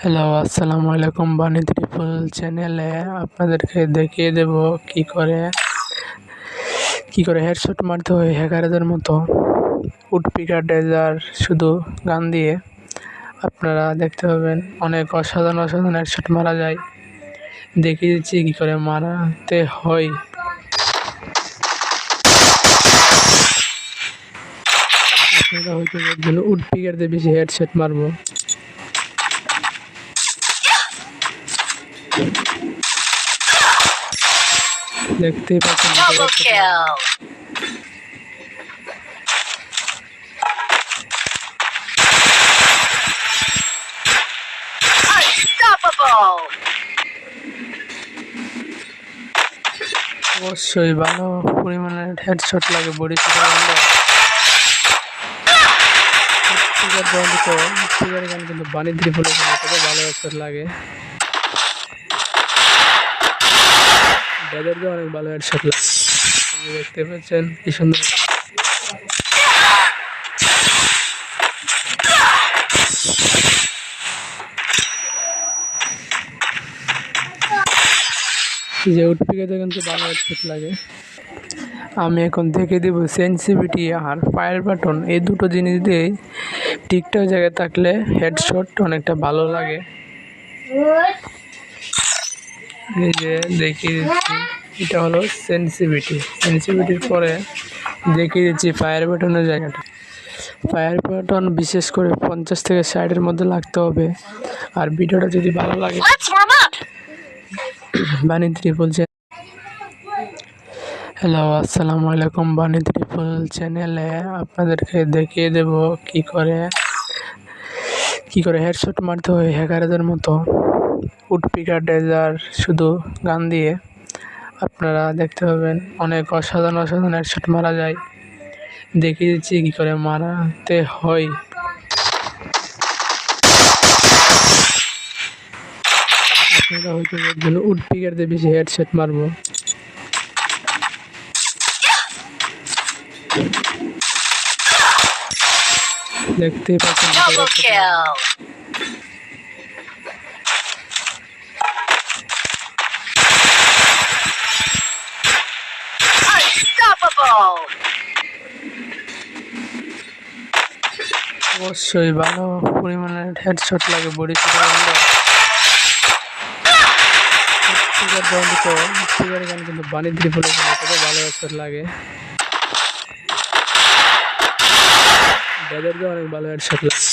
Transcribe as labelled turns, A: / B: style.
A: Hello, আসসালামু আলাইকুম। বানি ত্রিপল চ্যানেলে আপনাদেরকে দেখিয়ে দেব কি করে হেডশট মারতে হয় হ্যাকারদের মতো উডপিকার ডেজার শুধু গান দিয়ে। আপনারা দেখতে পাবেন অনেক অসাধারণ হেডশট মারা যায়। দেখিয়ে দিচ্ছি কি করে মারাতে হয়। আপনারা হয়তো বলবেন উডপিকার দিয়ে বেশি হেডশট মারবো। দেখতেই পাচ্ছেন অবশ্যই ভালো পরিমাণের হেডশট লাগে বডি শুটার গান কিন্তু বানি ত্রিপলের ভালো হেডশট লাগে। যাদেরকে অনেক ভালো হেডশট লাগে। দেখতে পাচ্ছেন কি সুন্দর। যে উডপিকাতে কিন্তু ভালো হেডশট লাগে। আমি এখন দেখে দেবো সেন্সিভিটি আর ফায়ার বাটন, এই দুটো জিনিস দিয়েই ঠিকঠাক জায়গায় থাকলে হেডশট অনেকটা ভালো লাগে। এই যে দেখিয়ে দিচ্ছি, এটা হলো সেন্সিভিটির পরে দেখিয়ে দিচ্ছি ফায়ার বাটনের জায়গাটা। ফায়ার বাটন বিশেষ করে 50 থেকে 60-এর মধ্যে লাগতে হবে। আর ভিডিওটা যদি ভালো লাগে বানি ত্রিপল হ্যালো, আসসালামু আলাইকুম। বানি ত্রিপল চ্যানেলে আপনাদেরকে দেখিয়ে দেব কি করে হেডশট মারতে হয় হ্যাকারদের মতো উডপিকার ডেজার শুধু গান দিয়ে। আপনারা দেখতে পাবেন অনেক অসাধারণ হেডশট মারা যায়। দেখিয়ে দিচ্ছি কি করে মারাতে হয়। আপনারা হয়তো বলবেন উডপিকার দিয়ে বেশি হেডশট মারবো। দেখতেই পাচ্ছেন অবশ্যই ভালো পরিমাণের হেডশট লাগে বডি শুটার গান কিন্তু বানি ত্রিপলের ভালো হেডশট লাগে। যাদেরকে অনেক ভালো হেডশট লাগে।